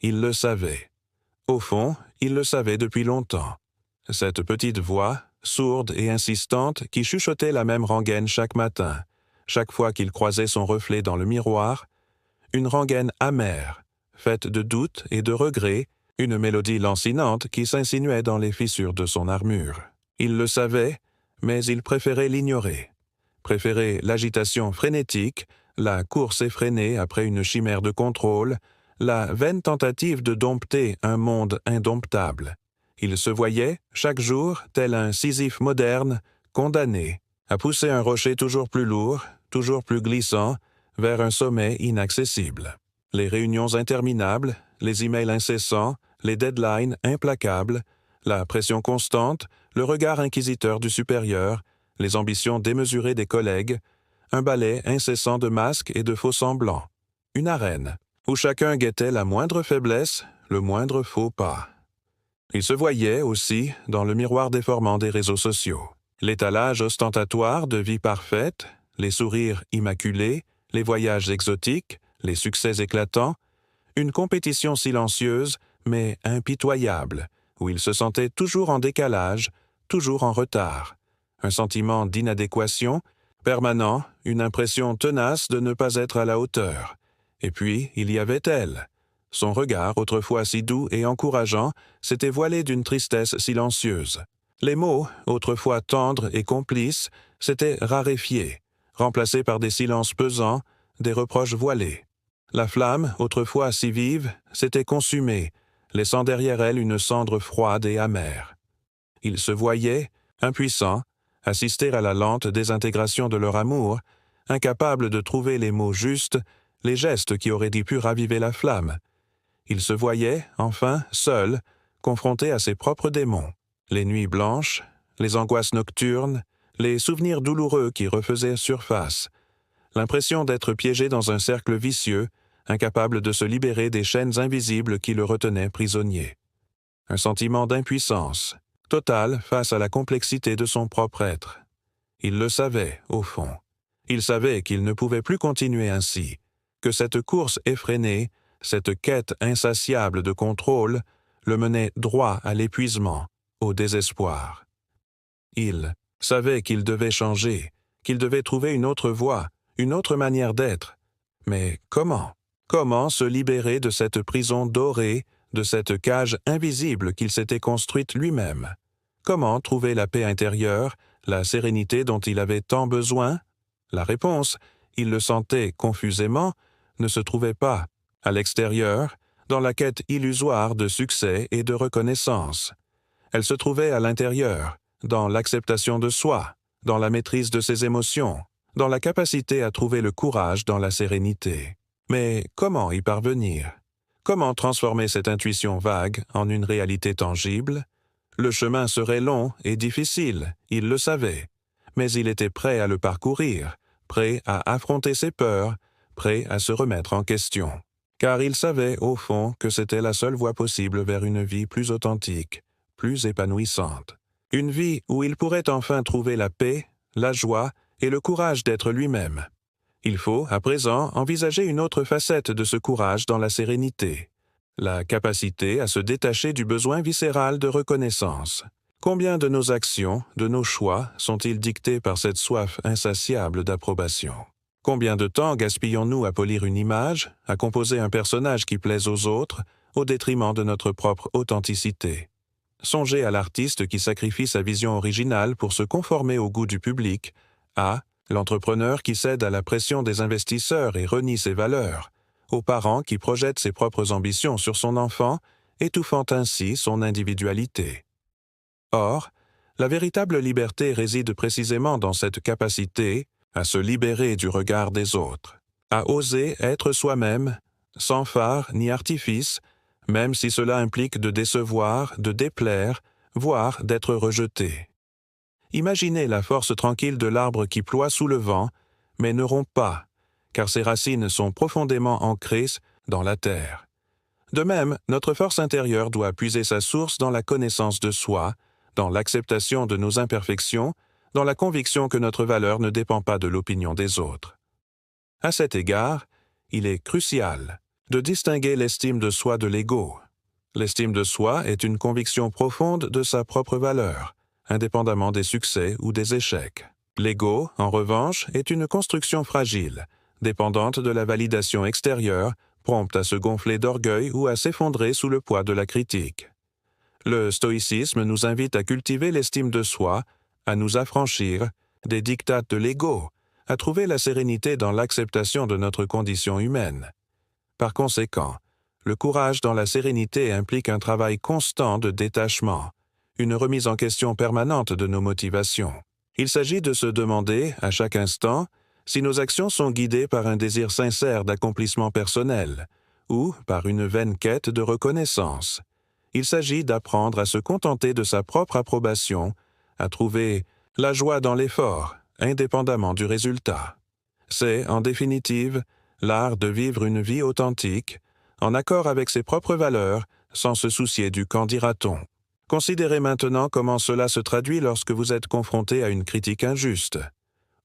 Il le savait. Au fond, il le savait depuis longtemps. Cette petite voix, sourde et insistante, qui chuchotait la même rengaine chaque matin, chaque fois qu'il croisait son reflet dans le miroir, une rengaine amère, faite de doutes et de regrets, une mélodie lancinante qui s'insinuait dans les fissures de son armure. Il le savait, mais il préférait l'ignorer. Préférait l'agitation frénétique, la course effrénée après une chimère de contrôle, la vaine tentative de dompter un monde indomptable. Il se voyait, chaque jour, tel un Sisyphe moderne, condamné à pousser un rocher toujours plus lourd, toujours plus glissant, vers un sommet inaccessible. Les réunions interminables, les emails incessants, les deadlines implacables, la pression constante, le regard inquisiteur du supérieur, les ambitions démesurées des collègues, un ballet incessant de masques et de faux-semblants, une arène, où chacun guettait la moindre faiblesse, le moindre faux pas. Il se voyait aussi dans le miroir déformant des réseaux sociaux. L'étalage ostentatoire de vie parfaite, les sourires immaculés, les voyages exotiques, les succès éclatants, une compétition silencieuse mais impitoyable, où il se sentait toujours en décalage, toujours en retard, un sentiment d'inadéquation, permanent, une impression tenace de ne pas être à la hauteur. Et puis, il y avait elle. Son regard, autrefois si doux et encourageant, s'était voilé d'une tristesse silencieuse. Les mots, autrefois tendres et complices, s'étaient raréfiés, remplacés par des silences pesants, des reproches voilés. La flamme, autrefois si vive, s'était consumée, laissant derrière elle une cendre froide et amère. Il se voyait, impuissant, assister à la lente désintégration de leur amour, incapable de trouver les mots justes, les gestes qui auraient pu raviver la flamme. Il se voyait, enfin, seul, confronté à ses propres démons. Les nuits blanches, les angoisses nocturnes, les souvenirs douloureux qui refaisaient surface, l'impression d'être piégé dans un cercle vicieux, incapable de se libérer des chaînes invisibles qui le retenaient prisonnier. Un sentiment d'impuissance, total face à la complexité de son propre être. Il le savait, au fond. Il savait qu'il ne pouvait plus continuer ainsi, que cette course effrénée, cette quête insatiable de contrôle, le menait droit à l'épuisement, au désespoir. Il savait qu'il devait changer, qu'il devait trouver une autre voie, une autre manière d'être. Mais comment? Comment se libérer de cette prison dorée, de cette cage invisible qu'il s'était construite lui-même? Comment trouver la paix intérieure, la sérénité dont il avait tant besoin? La réponse, il le sentait confusément, ne se trouvait pas à l'extérieur, dans la quête illusoire de succès et de reconnaissance. Elle se trouvait à l'intérieur, dans l'acceptation de soi, dans la maîtrise de ses émotions, dans la capacité à trouver le courage dans la sérénité. Mais comment y parvenir? Comment transformer cette intuition vague en une réalité tangible? Le chemin serait long et difficile, il le savait, mais il était prêt à le parcourir, prêt à affronter ses peurs, prêt à se remettre en question. Car il savait, au fond, que c'était la seule voie possible vers une vie plus authentique, plus épanouissante. Une vie où il pourrait enfin trouver la paix, la joie et le courage d'être lui-même. Il faut, à présent, envisager une autre facette de ce courage dans la sérénité, la capacité à se détacher du besoin viscéral de reconnaissance. Combien de nos actions, de nos choix, sont-ils dictés par cette soif insatiable d'approbation? Combien de temps gaspillons-nous à polir une image, à composer un personnage qui plaise aux autres, au détriment de notre propre authenticité? Songez à l'artiste qui sacrifie sa vision originale pour se conformer au goût du public, à l'entrepreneur qui cède à la pression des investisseurs et renie ses valeurs, aux parents qui projettent ses propres ambitions sur son enfant, étouffant ainsi son individualité. Or, la véritable liberté réside précisément dans cette capacité à se libérer du regard des autres, à oser être soi-même, sans phare ni artifice, même si cela implique de décevoir, de déplaire, voire d'être rejeté. Imaginez la force tranquille de l'arbre qui ploie sous le vent, mais ne rompt pas, car ses racines sont profondément ancrées dans la terre. De même, notre force intérieure doit puiser sa source dans la connaissance de soi, dans l'acceptation de nos imperfections, dans la conviction que notre valeur ne dépend pas de l'opinion des autres. À cet égard, il est crucial, de distinguer l'estime de soi de l'ego. L'estime de soi est une conviction profonde de sa propre valeur, indépendamment des succès ou des échecs. L'ego, en revanche, est une construction fragile, dépendante de la validation extérieure, prompte à se gonfler d'orgueil ou à s'effondrer sous le poids de la critique. Le stoïcisme nous invite à cultiver l'estime de soi, à nous affranchir des diktats de l'ego, à trouver la sérénité dans l'acceptation de notre condition humaine. Par conséquent, le courage dans la sérénité implique un travail constant de détachement, une remise en question permanente de nos motivations. Il s'agit de se demander, à chaque instant, si nos actions sont guidées par un désir sincère d'accomplissement personnel ou par une vaine quête de reconnaissance. Il s'agit d'apprendre à se contenter de sa propre approbation, à trouver la joie dans l'effort, indépendamment du résultat. C'est, en définitive, l'art de vivre une vie authentique, en accord avec ses propres valeurs, sans se soucier du qu'en dira-t-on. Considérez maintenant comment cela se traduit lorsque vous êtes confronté à une critique injuste.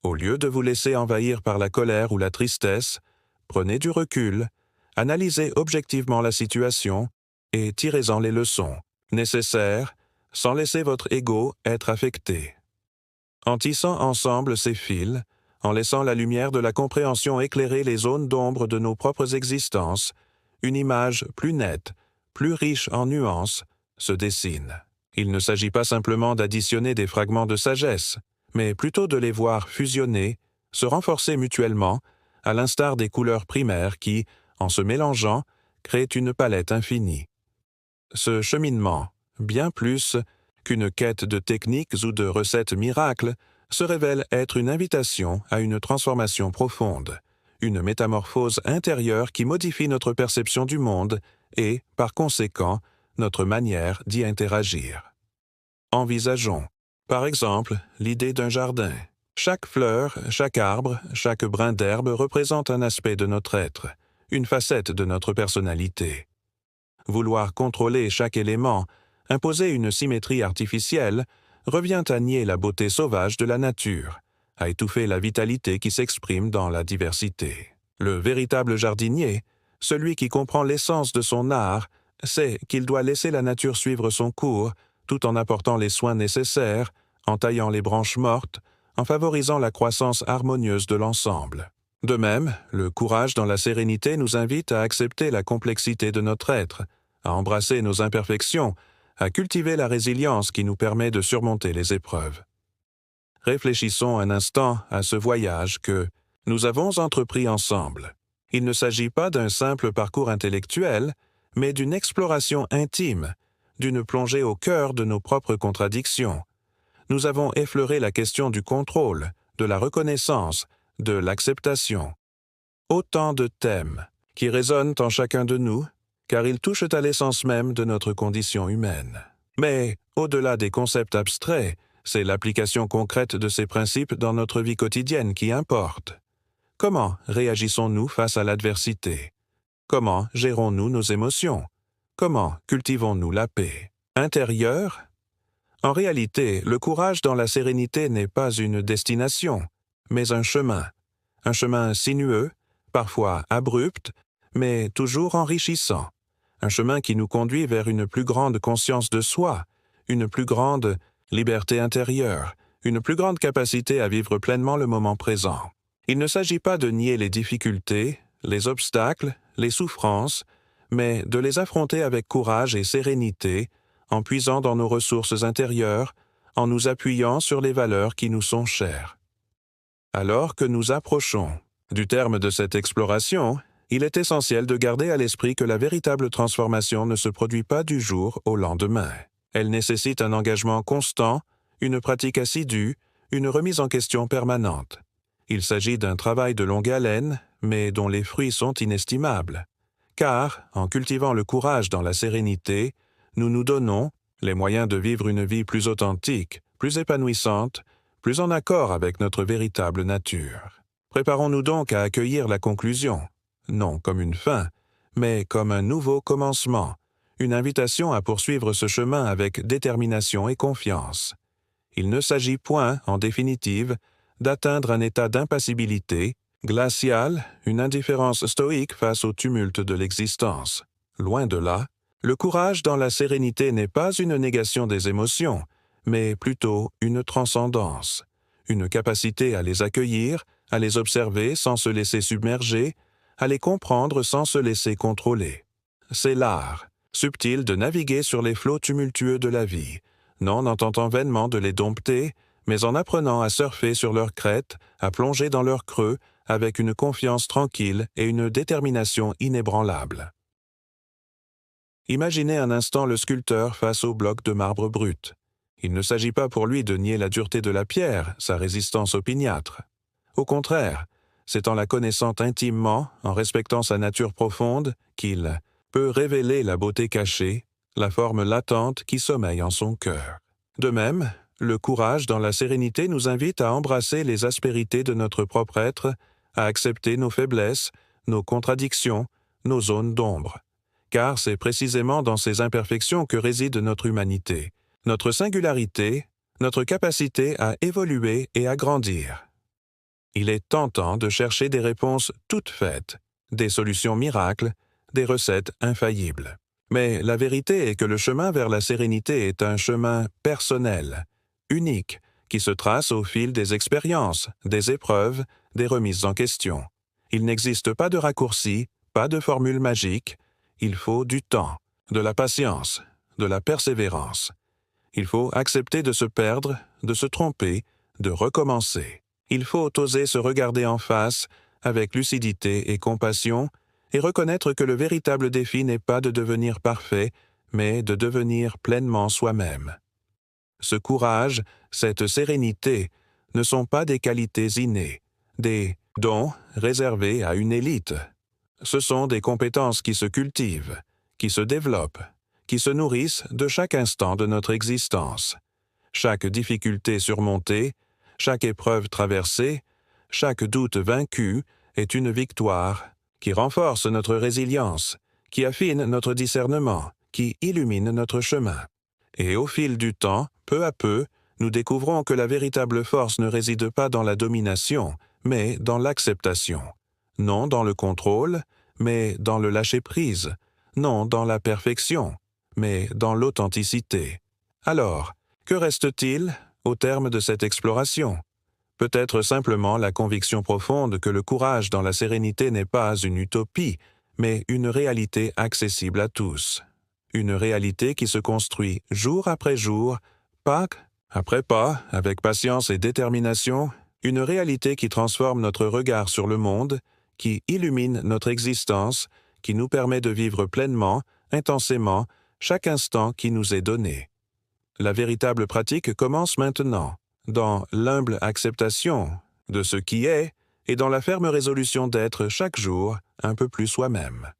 Au lieu de vous laisser envahir par la colère ou la tristesse, prenez du recul, analysez objectivement la situation et tirez-en les leçons nécessaires sans laisser votre ego être affecté. En tissant ensemble ces fils, en laissant la lumière de la compréhension éclairer les zones d'ombre de nos propres existences, une image plus nette, plus riche en nuances, se dessine. Il ne s'agit pas simplement d'additionner des fragments de sagesse, mais plutôt de les voir fusionner, se renforcer mutuellement, à l'instar des couleurs primaires qui, en se mélangeant, créent une palette infinie. Ce cheminement, bien plus qu'une quête de techniques ou de recettes miracles, se révèle être une invitation à une transformation profonde, une métamorphose intérieure qui modifie notre perception du monde et, par conséquent, notre manière d'y interagir. Envisageons, par exemple, l'idée d'un jardin. Chaque fleur, chaque arbre, chaque brin d'herbe représente un aspect de notre être, une facette de notre personnalité. Vouloir contrôler chaque élément, imposer une symétrie artificielle, revient à nier la beauté sauvage de la nature, à étouffer la vitalité qui s'exprime dans la diversité. Le véritable jardinier, celui qui comprend l'essence de son art, sait qu'il doit laisser la nature suivre son cours, tout en apportant les soins nécessaires, en taillant les branches mortes, en favorisant la croissance harmonieuse de l'ensemble. De même, le courage dans la sérénité nous invite à accepter la complexité de notre être, à embrasser nos imperfections, à cultiver la résilience qui nous permet de surmonter les épreuves. Réfléchissons un instant à ce voyage que nous avons entrepris ensemble. Il ne s'agit pas d'un simple parcours intellectuel, mais d'une exploration intime, d'une plongée au cœur de nos propres contradictions. Nous avons effleuré la question du contrôle, de la reconnaissance, de l'acceptation. Autant de thèmes qui résonnent en chacun de nous, car ils touchent à l'essence même de notre condition humaine. Mais, au-delà des concepts abstraits, c'est l'application concrète de ces principes dans notre vie quotidienne qui importe. Comment réagissons-nous face à l'adversité? Comment gérons-nous nos émotions? Comment cultivons-nous la paix intérieure? En réalité, le courage dans la sérénité n'est pas une destination, mais un chemin sinueux, parfois abrupt, mais toujours enrichissant, un chemin qui nous conduit vers une plus grande conscience de soi, une plus grande liberté intérieure, une plus grande capacité à vivre pleinement le moment présent. Il ne s'agit pas de nier les difficultés, les obstacles, les souffrances, mais de les affronter avec courage et sérénité, en puisant dans nos ressources intérieures, en nous appuyant sur les valeurs qui nous sont chères. Alors que nous approchons du terme de cette exploration, il est essentiel de garder à l'esprit que la véritable transformation ne se produit pas du jour au lendemain. Elle nécessite un engagement constant, une pratique assidue, une remise en question permanente. Il s'agit d'un travail de longue haleine, mais dont les fruits sont inestimables. Car, en cultivant le courage dans la sérénité, nous nous donnons les moyens de vivre une vie plus authentique, plus épanouissante, plus en accord avec notre véritable nature. Préparons-nous donc à accueillir la conclusion, non comme une fin, mais comme un nouveau commencement, une invitation à poursuivre ce chemin avec détermination et confiance. Il ne s'agit point, en définitive, d'atteindre un état d'impassibilité, Glaciale, une indifférence stoïque face au tumulte de l'existence. Loin de là, le courage dans la sérénité n'est pas une négation des émotions, mais plutôt une transcendance, une capacité à les accueillir, à les observer sans se laisser submerger, à les comprendre sans se laisser contrôler. C'est l'art, subtil de naviguer sur les flots tumultueux de la vie, non en tentant vainement de les dompter, mais en apprenant à surfer sur leurs crêtes, à plonger dans leurs creux, avec une confiance tranquille et une détermination inébranlable. Imaginez un instant le sculpteur face au bloc de marbre brut. Il ne s'agit pas pour lui de nier la dureté de la pierre, sa résistance opiniâtre. Au contraire, c'est en la connaissant intimement, en respectant sa nature profonde, qu'il peut révéler la beauté cachée, la forme latente qui sommeille en son cœur. De même, le courage dans la sérénité nous invite à embrasser les aspérités de notre propre être, à accepter nos faiblesses, nos contradictions, nos zones d'ombre. Car c'est précisément dans ces imperfections que réside notre humanité, notre singularité, notre capacité à évoluer et à grandir. Il est tentant de chercher des réponses toutes faites, des solutions miracles, des recettes infaillibles. Mais la vérité est que le chemin vers la sérénité est un chemin personnel, unique, qui se trace au fil des expériences, des épreuves, des remises en question. Il n'existe pas de raccourci, pas de formule magique. Il faut du temps, de la patience, de la persévérance. Il faut accepter de se perdre, de se tromper, de recommencer. Il faut oser se regarder en face, avec lucidité et compassion, et reconnaître que le véritable défi n'est pas de devenir parfait, mais de devenir pleinement soi-même. Ce courage, cette sérénité, ne sont pas des qualités innées, des dons réservés à une élite. Ce sont des compétences qui se cultivent, qui se développent, qui se nourrissent de chaque instant de notre existence. Chaque difficulté surmontée, chaque épreuve traversée, chaque doute vaincu est une victoire qui renforce notre résilience, qui affine notre discernement, qui illumine notre chemin. Et au fil du temps, peu à peu, nous découvrons que la véritable force ne réside pas dans la domination, mais dans l'acceptation. Non dans le contrôle, mais dans le lâcher-prise. Non dans la perfection, mais dans l'authenticité. Alors, que reste-t-il au terme de cette exploration? Peut-être simplement la conviction profonde que le courage dans la sérénité n'est pas une utopie, mais une réalité accessible à tous. Une réalité qui se construit jour après jour, pas après pas, avec patience et détermination, une réalité qui transforme notre regard sur le monde, qui illumine notre existence, qui nous permet de vivre pleinement, intensément, chaque instant qui nous est donné. La véritable pratique commence maintenant, dans l'humble acceptation de ce qui est et dans la ferme résolution d'être chaque jour un peu plus soi-même.